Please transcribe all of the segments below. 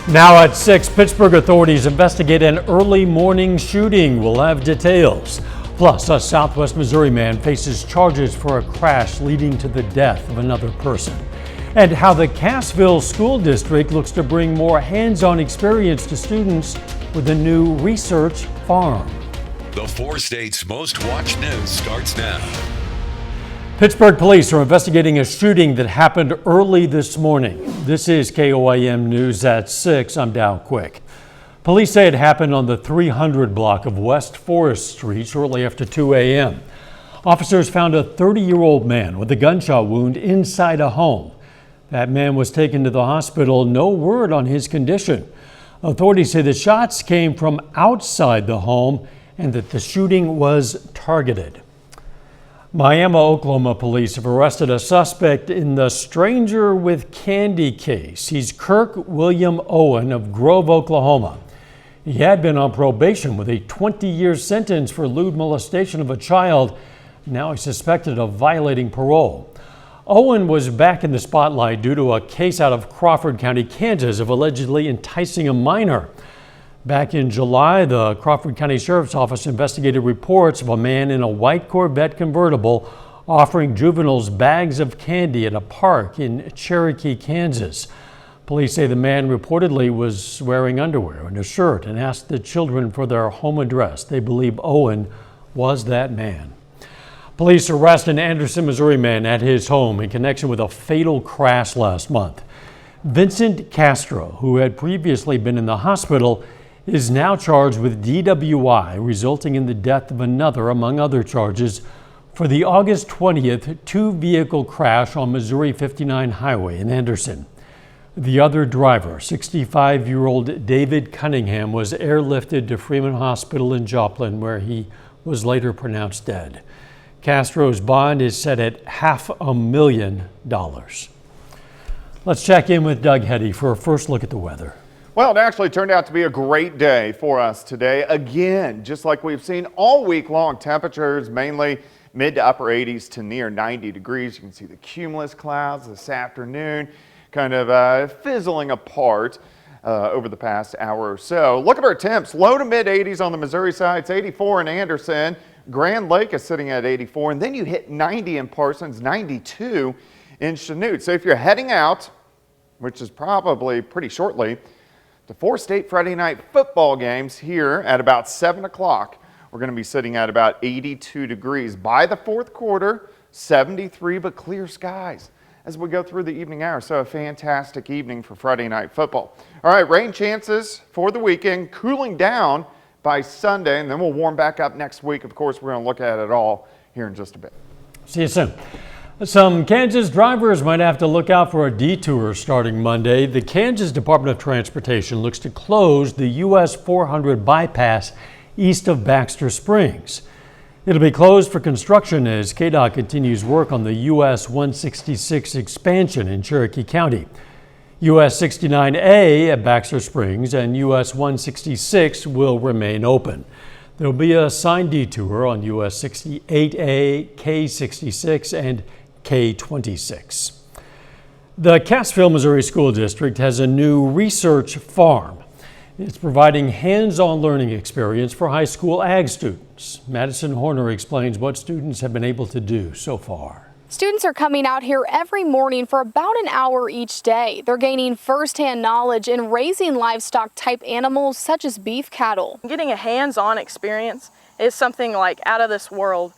Now at 6, Pittsburgh authorities investigate an early morning shooting. We'll have details. Plus, a Southwest Missouri man faces charges for a crash leading to the death of another person. And how the Cassville School District looks to bring more hands-on experience to students with a new research farm. The 4 states' most watched news starts now. Pittsburgh police are investigating a shooting that happened early this morning. This is KOAM News at 6. I'm Dow Quick. Police say it happened on the 300 block of West Forest Street shortly after 2 a.m. Officers found a 30-year-old man with a gunshot wound inside a home. That man was taken to the hospital. No word on his condition. Authorities say the shots came from outside the home and that the shooting was targeted. Miami, Oklahoma police have arrested a suspect in the stranger with candy case. He's Kirk William Owen of Grove, Oklahoma. He had been on probation with a 20-year sentence for lewd molestation of a child. Now he's suspected of violating parole. Owen was back in the spotlight due to a case out of Crawford County, Kansas, of allegedly enticing a minor. Back in July, the Crawford County Sheriff's Office investigated reports of a man in a white Corvette convertible offering juveniles bags of candy at a park in Cherokee, Kansas. Police say the man reportedly was wearing underwear and a shirt and asked the children for their home address. They believe Owen was that man. Police arrest an Anderson, Missouri man at his home in connection with a fatal crash last month. Vincent Castro, who had previously been in the hospital, is now charged with DWI, resulting in the death of another, among other charges, for the August 20th two-vehicle crash on Missouri 59 Highway in Anderson. The other driver, 65-year-old David Cunningham, was airlifted to Freeman Hospital in Joplin, where he was later pronounced dead. Castro's bond is set at $500,000. Let's check in with Doug Heddy for a first look at the weather. Well, it actually turned out to be a great day for us today. Again, just like we've seen all week long, temperatures mainly mid to upper 80s to near 90 degrees. You can see the cumulus clouds this afternoon kind of fizzling apart over the past hour or so. Look at our temps. Low to mid 80s on the Missouri side. It's 84 in Anderson. Grand Lake is sitting at 84. And then you hit 90 in Parsons, 92 in Chanute. So if you're heading out, which is probably pretty shortly, the 4 state Friday night football games here at about 7 o'clock. We're going to be sitting at about 82 degrees. By the fourth quarter, 73, but clear skies as we go through the evening hours. So a fantastic evening for Friday night football. All right, rain chances for the weekend, cooling down by Sunday, and then we'll warm back up next week. Of course, we're going to look at it all here in just a bit. See you soon. Some Kansas drivers might have to look out for a detour starting Monday. The Kansas Department of Transportation looks to close the US 400 bypass east of Baxter Springs. It'll be closed for construction as KDOT continues work on the US 166 expansion in Cherokee County. US 69A at Baxter Springs and US 166 will remain open. There will be a signed detour on US 68A, K66, and K26. The Cassville, Missouri School District has a new research farm. It's providing hands-on learning experience for high school ag students. Madison Horner explains what students have been able to do so far. Students are coming out here every morning for about an hour each day. They're gaining firsthand knowledge in raising livestock type animals such as beef cattle. Getting a hands-on experience is something like out of this world.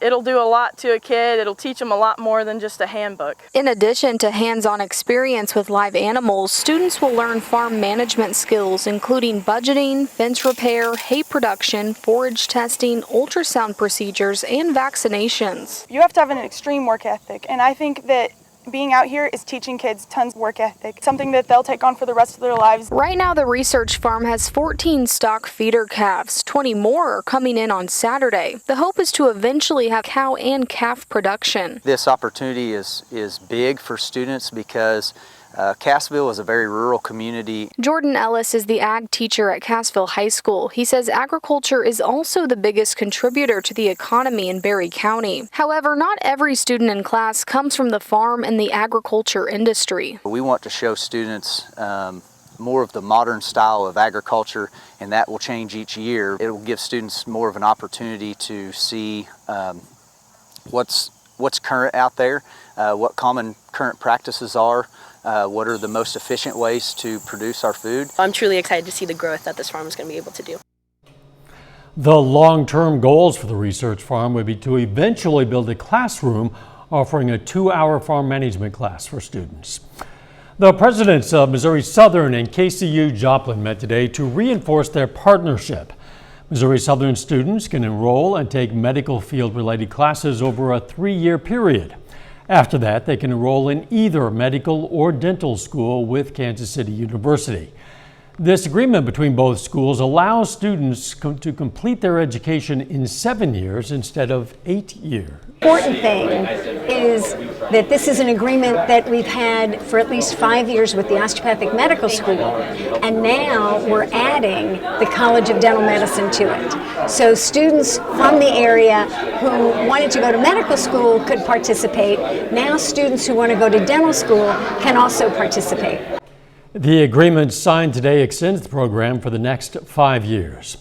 It'll do a lot to a kid. It'll teach them a lot more than just a handbook. In addition to hands-on experience with live animals, students will learn farm management skills, including budgeting, fence repair, hay production, forage testing, ultrasound procedures, and vaccinations. You have to have an extreme work ethic, and I think that being out here is teaching kids tons of work ethic, something that they'll take on for the rest of their lives. Right now, the research farm has 14 stock feeder calves. 20 more are coming in on Saturday. The hope is to eventually have cow and calf production. This opportunity is big for students because Cassville is a very rural community. Jordan Ellis is the ag teacher at Cassville High School. He says agriculture is also the biggest contributor to the economy in Berry County. However, not every student in class comes from the farm and the agriculture industry. We want to show students more of the modern style of agriculture, and that will change each year. It will give students more of an opportunity to see what's current out there, what common current practices are, what are the most efficient ways to produce our food. I'm truly excited to see the growth that this farm is going to be able to do. The long-term goals for the research farm would be to eventually build a classroom offering a 2-hour farm management class for students. The presidents of Missouri Southern and KCU Joplin met today to reinforce their partnership. Missouri Southern students can enroll and take medical field-related classes over a 3-year period. After that, they can enroll in either medical or dental school with Kansas City University. This agreement between both schools allows students to complete their education in 7 years instead of 8 years. The important thing is that this is an agreement that we've had for at least 5 years with the Osteopathic Medical School, and now we're adding the College of Dental Medicine to it. So students from the area who wanted to go to medical school could participate. Now students who want to go to dental school can also participate. The agreement signed today extends the program for the next 5 years.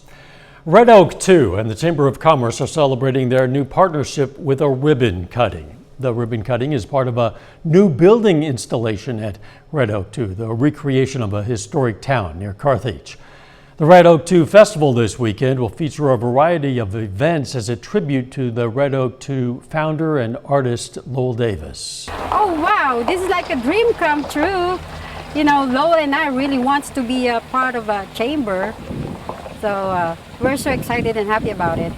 Red Oak 2 and the Chamber of Commerce are celebrating their new partnership with a ribbon cutting. The ribbon cutting is part of a new building installation at Red Oak 2, the recreation of a historic town near Carthage. The Red Oak 2 Festival this weekend will feature a variety of events as a tribute to the Red Oak 2 founder and artist Lowell Davis. Oh wow, this is like a dream come true. You know, Lowell and I really wants to be a part of a chamber, so we're so excited and happy about it.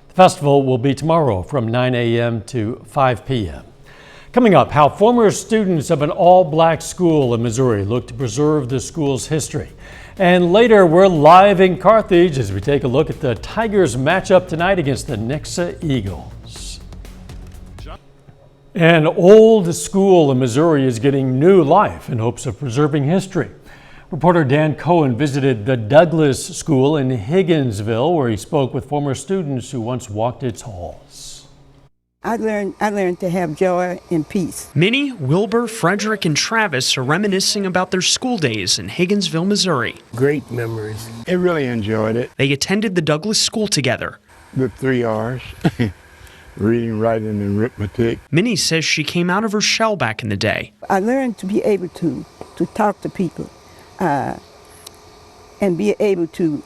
The festival will be tomorrow from 9 a.m. to 5 p.m. Coming up, how former students of an all-black school in Missouri look to preserve the school's history. And later, we're live in Carthage as we take a look at the Tigers matchup tonight against the Nixa Eagles. An old school in Missouri is getting new life in hopes of preserving history. Reporter Dan Cohen visited the Douglas School in Higginsville, where he spoke with former students who once walked its halls. I learned to have joy and peace. Minnie, Wilbur, Frederick, and Travis are reminiscing about their school days in Higginsville, Missouri. Great memories. I really enjoyed it. They attended the Douglas School together. The 3 R's. Reading, writing, and arithmetic. Minnie says she came out of her shell back in the day. I learned to be able to talk to people and be able to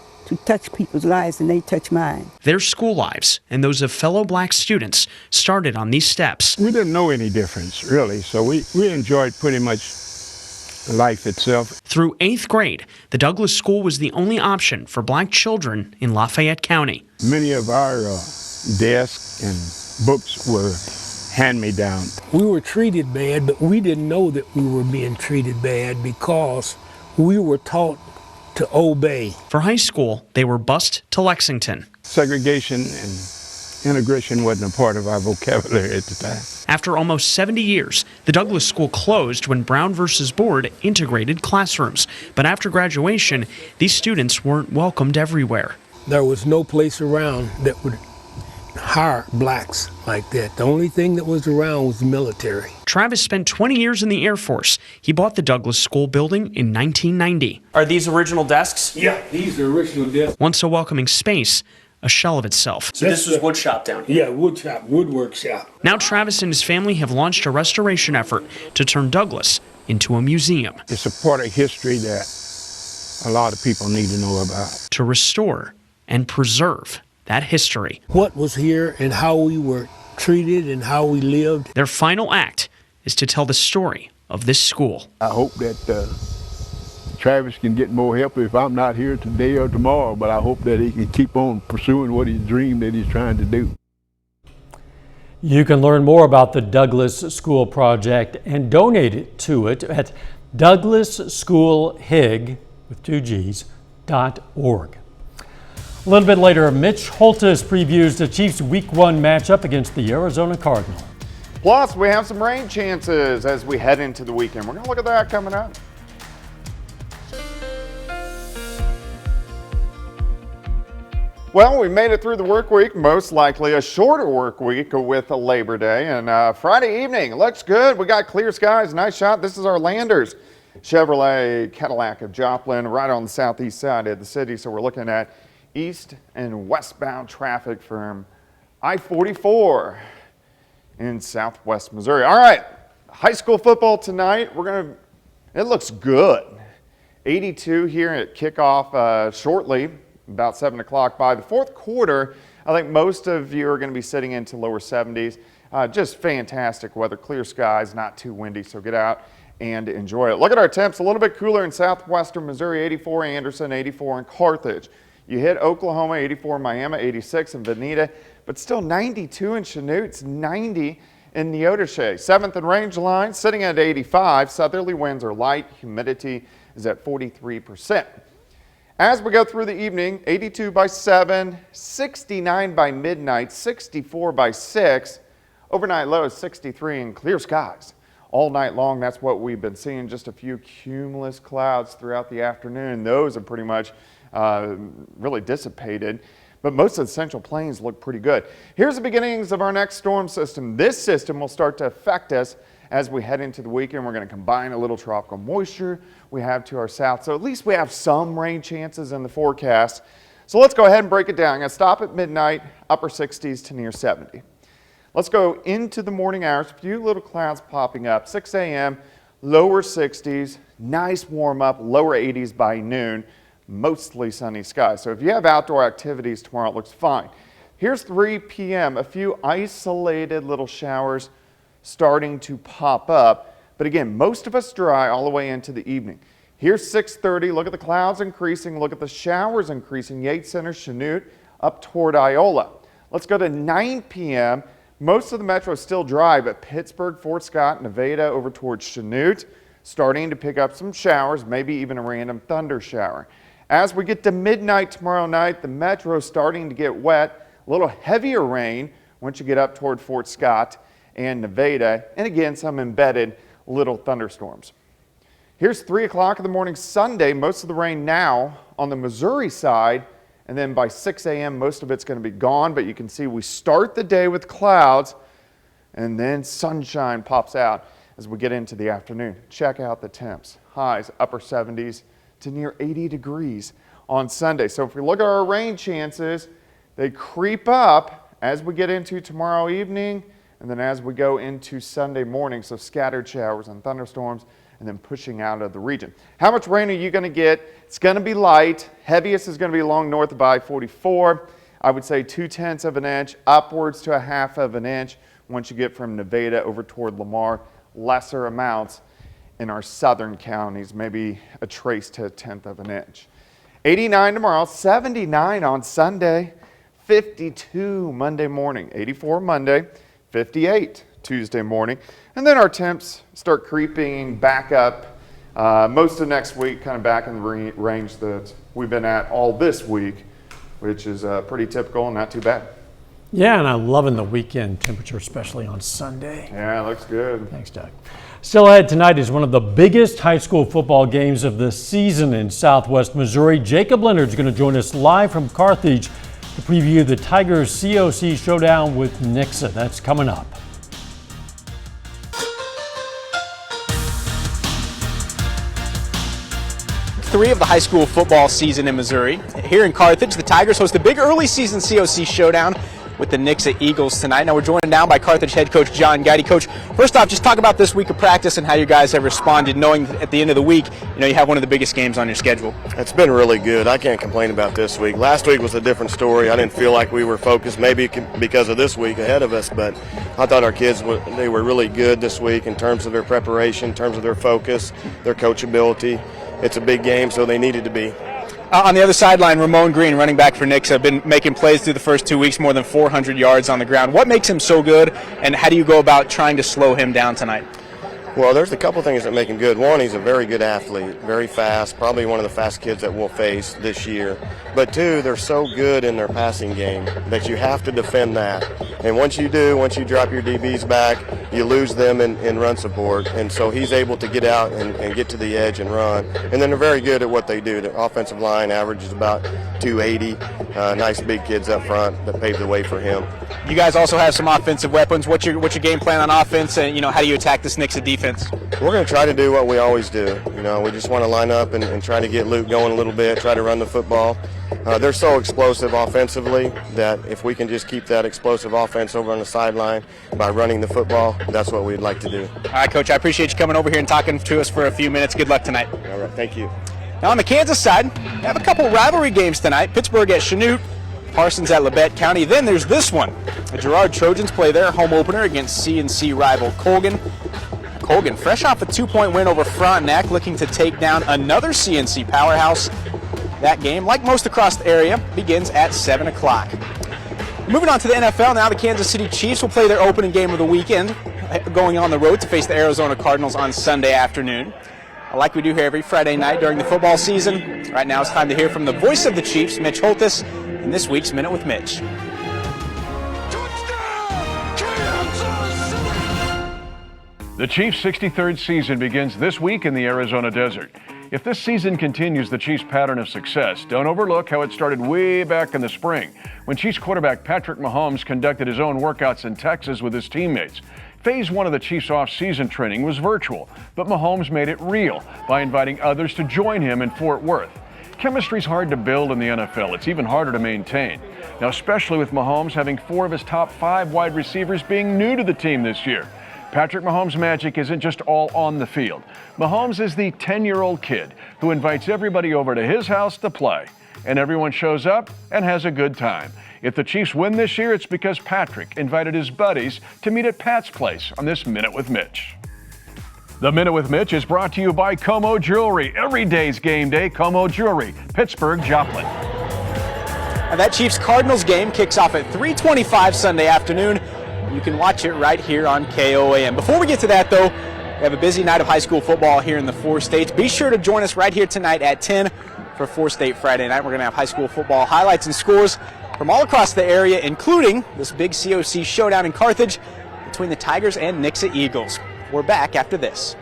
touch people's lives and they touch mine. Their school lives and those of fellow black students started on these steps. We didn't know any difference, really, so we enjoyed pretty much life itself. Through 8th grade, the Douglas School was the only option for black children in Lafayette County. Many of our desks and books were hand-me-down. We were treated bad, but we didn't know that we were being treated bad because we were taught to obey. For high school, they were bused to Lexington. Segregation and integration wasn't a part of our vocabulary at the time. After almost 70 years, the Douglas School closed when Brown versus Board integrated classrooms. But after graduation, these students weren't welcomed everywhere. There was no place around that would hire blacks like that. The only thing that was around was the military. Travis spent 20 years in the Air Force. He bought the Douglas School building in 1990. Are these original desks? Yeah, these are original desks. Once a welcoming space, a shell of itself. So this was wood shop down here? Yeah, woodwork shop. Now Travis and his family have launched a restoration effort to turn Douglas into a museum. It's a part of history that a lot of people need to know about. To restore and preserve that history. What was here and how we were treated and how we lived. Their final act is to tell the story of this school. I hope that Travis can get more help if I'm not here today or tomorrow, but I hope that he can keep on pursuing what his dream that he's trying to do. You can learn more about the Douglas School Project and donate to it at douglasschoolhig, with 2 G's.org. A little bit later, Mitch Holtis previews the Chiefs' Week 1 matchup against the Arizona Cardinals. Plus, we have some rain chances as we head into the weekend. We're going to look at that coming up. Well, we made it through the work week, most likely a shorter work week with a Labor Day. And Friday evening looks good. We got clear skies, nice shot. This is our Landers Chevrolet Cadillac of Joplin, right on the southeast side of the city. So we're looking at east and westbound traffic from I-44 in southwest Missouri. All right, high school football tonight. It looks good. 82 here at kickoff shortly. About 7 o'clock. By the fourth quarter, I think most of you are going to be sitting into lower 70s. Just fantastic weather, clear skies, not too windy, so get out and enjoy it. Look at our temps, a little bit cooler in southwestern Missouri, 84 Anderson, 84 in Carthage. You hit Oklahoma, 84 Miami, 86 in Veneta, but still 92 in Chanute, 90 in Neodesha. 7th in range line, sitting at 85. Southerly winds are light, humidity is at 43%. As we go through the evening, 82 by 7, 69 by midnight, 64 by 6. Overnight low is 63 and clear skies. All night long, that's what we've been seeing. Just a few cumulus clouds throughout the afternoon. Those are pretty much really dissipated. But most of the Central Plains look pretty good. Here's the beginnings of our next storm system. This system will start to affect us as we head into the weekend. We're going to combine a little tropical moisture we have to our south. So at least we have some rain chances in the forecast. So let's go ahead and break it down. I'm going to stop at midnight, upper 60s to near 70. Let's go into the morning hours. A few little clouds popping up. 6 a.m., lower 60s, nice warm up, lower 80s by noon, mostly sunny skies. So if you have outdoor activities tomorrow, it looks fine. Here's 3 p.m., a few isolated little showers starting to pop up. But again, most of us dry all the way into the evening. Here's 6:30. Look at the clouds increasing. Look at the showers increasing. Yates Center, Chanute, up toward Iola. Let's go to 9 p.m. Most of the metro is still dry, but Pittsburgh, Fort Scott, Nevada over towards Chanute, starting to pick up some showers, maybe even a random thunder shower. As we get to midnight tomorrow night, the metro is starting to get wet. A little heavier rain once you get up toward Fort Scott and Nevada, and again, some embedded little thunderstorms. Here's 3 o'clock in the morning Sunday. Most of the rain now on the Missouri side, and then by 6 a.m. most of it's going to be gone, but you can see we start the day with clouds, and then sunshine pops out as we get into the afternoon. Check out the temps. Highs upper 70s to near 80 degrees on Sunday. So if we look at our rain chances, they creep up as we get into tomorrow evening, and then as we go into Sunday morning, so scattered showers and thunderstorms, and then pushing out of the region. How much rain are you going to get? It's going to be light. Heaviest is going to be along north of I-44. I would say 0.2 of an inch, upwards to 1/2 of an inch once you get from Nevada over toward Lamar. Lesser amounts in our southern counties, maybe a trace to 1/10 of an inch. 89 tomorrow, 79 on Sunday, 52 Monday morning, 84 Monday, 58 Tuesday morning, and then our temps start creeping back up most of next week, kind of back in the range that we've been at all this week, which is pretty typical and not too bad. Yeah, and I'm loving the weekend temperature, especially on Sunday. Yeah, it looks good. Thanks, Doug. Still ahead tonight is one of the biggest high school football games of the season in southwest Missouri. Jacob Leonard's going to join us live from Carthage to preview the Tigers COC showdown with Nixa. That's coming up. Three of the high school football season in Missouri. Here in Carthage, the Tigers host a big early season COC showdown with the Nixa Eagles tonight. Now we're joined now by Carthage head coach John Guidy. Coach, first off, just talk about this week of practice and how you guys have responded, knowing that at the end of the week, you have one of the biggest games on your schedule. It's been really good. I can't complain about this week. Last week was a different story. I didn't feel like we were focused, maybe because of this week ahead of us, but I thought our kids they were really good this week in terms of their preparation, in terms of their focus, their coachability. It's a big game, so they needed to be. On the other sideline, Ramon Green, running back for Nixa, been making plays through the first 2 weeks, more than 400 yards on the ground. What makes him so good, and how do you go about trying to slow him down tonight? Well, there's a couple things that make him good. One, he's a very good athlete, very fast, probably one of the fast kids that we'll face this year. But two, they're so good in their passing game that you have to defend that. And once you do, once you drop your DBs back, you lose them in run support. And so he's able to get out and get to the edge and run. And then they're very good at what they do. The offensive line averages about 280. Nice big kids up front that paved the way for him. You guys also have some offensive weapons. What's your game plan on offense, and how do you attack this Nixa defense? We're going to try to do what we always do. We just want to line up and try to get Luke going a little bit, try to run the football. They're so explosive offensively that if we can just keep that explosive offense over on the sideline by running the football, that's what we'd like to do. All right, Coach, I appreciate you coming over here and talking to us for a few minutes. Good luck tonight. All right, thank you. Now on the Kansas side, we have a couple rivalry games tonight. Pittsburgh at Chanute, Parsons at Labette County. Then there's this one. The Girard Trojans play their home opener against CNC rival Colgan. Colgan, fresh off a 2-point win over Frontenac, looking to take down another CNC powerhouse. That game, like most across the area, begins at 7 o'clock. Moving on to the NFL now, the Kansas City Chiefs will play their opening game of the weekend, going on the road to face the Arizona Cardinals on Sunday afternoon. Like we do here every Friday night during the football season, right now it's time to hear from the voice of the Chiefs, Mitch Holthus, in this week's Minute with Mitch. The Chiefs' 63rd season begins this week in the Arizona desert. If this season continues the Chiefs' pattern of success, don't overlook how it started way back in the spring, when Chiefs quarterback Patrick Mahomes conducted his own workouts in Texas with his teammates. Phase 1 of the Chiefs' off-season training was virtual, but Mahomes made it real by inviting others to join him in Fort Worth. Chemistry's hard to build in the NFL. It's even harder to maintain. Now, especially with Mahomes having 4 of his top 5 wide receivers being new to the team this year. Patrick Mahomes' magic isn't just all on the field. Mahomes is the 10-year-old kid who invites everybody over to his house to play, and everyone shows up and has a good time. If the Chiefs win this year, it's because Patrick invited his buddies to meet at Pat's place on this Minute with Mitch. The Minute with Mitch is brought to you by Como Jewelry. Every day's game day, Como Jewelry, Pittsburgh, Joplin. And that Chiefs-Cardinals game kicks off at 3:25 Sunday afternoon. You can watch it right here on KOAM. Before we get to that, though, we have a busy night of high school football here in the 4 states. Be sure to join us right here tonight at 10 for 4-State Friday night. We're going to have high school football highlights and scores from all across the area, including this big COC showdown in Carthage between the Tigers and Nixa Eagles. We're back after this.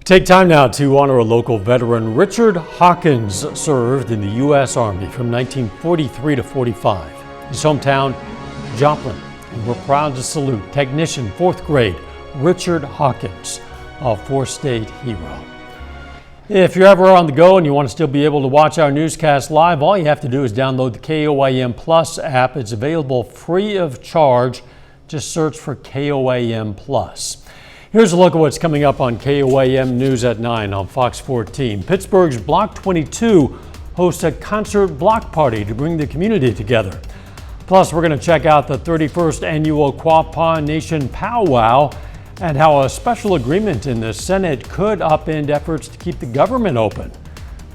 Take time now to honor a local veteran. Richard Hawkins served in the U.S. Army from 1943 to 45. His hometown, Joplin. And we're proud to salute technician 4th grade Richard Hawkins, a 4-state hero. If you're ever on the go and you want to still be able to watch our newscast live, all you have to do is download the KOAM Plus app. It's available free of charge. Just search for KOAM Plus. Here's a look at what's coming up on KOAM News at 9 on Fox 14. Pittsburgh's Block 22 hosts a concert block party to bring the community together. Plus, we're going to check out the 31st annual Quapaw Nation Powwow and how a special agreement in the Senate could upend efforts to keep the government open.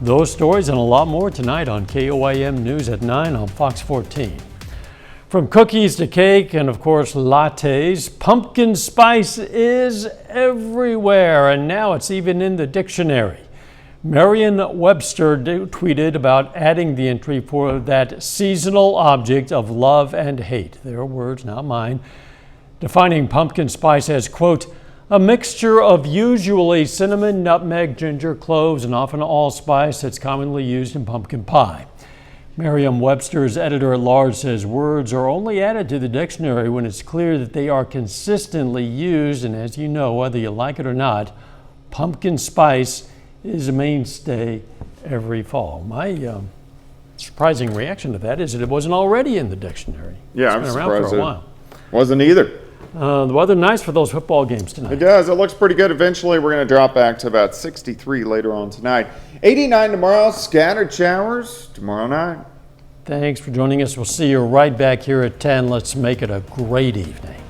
Those stories and a lot more tonight on KOAM News at 9 on Fox 14. From cookies to cake and, of course, lattes, pumpkin spice is everywhere, and now it's even in the dictionary. Merriam-Webster tweeted about adding the entry for that seasonal object of love and hate. Their words, not mine. Defining pumpkin spice as, quote, a mixture of usually cinnamon, nutmeg, ginger, cloves, and often allspice that's commonly used in pumpkin pie. Merriam-Webster's editor-at-large says words are only added to the dictionary when it's clear that they are consistently used, and as you know, whether you like it or not, pumpkin spice is a mainstay every fall. My surprising reaction to that is that it wasn't already in the dictionary. Yeah, it's been I'm around surprised for a while. Wasn't either. The weather nice for those football games tonight. It does. It looks pretty good. Eventually, we're going to drop back to about 63 later on tonight. 89 tomorrow, scattered showers tomorrow night. Thanks for joining us. We'll see you right back here at 10. Let's make it a great evening.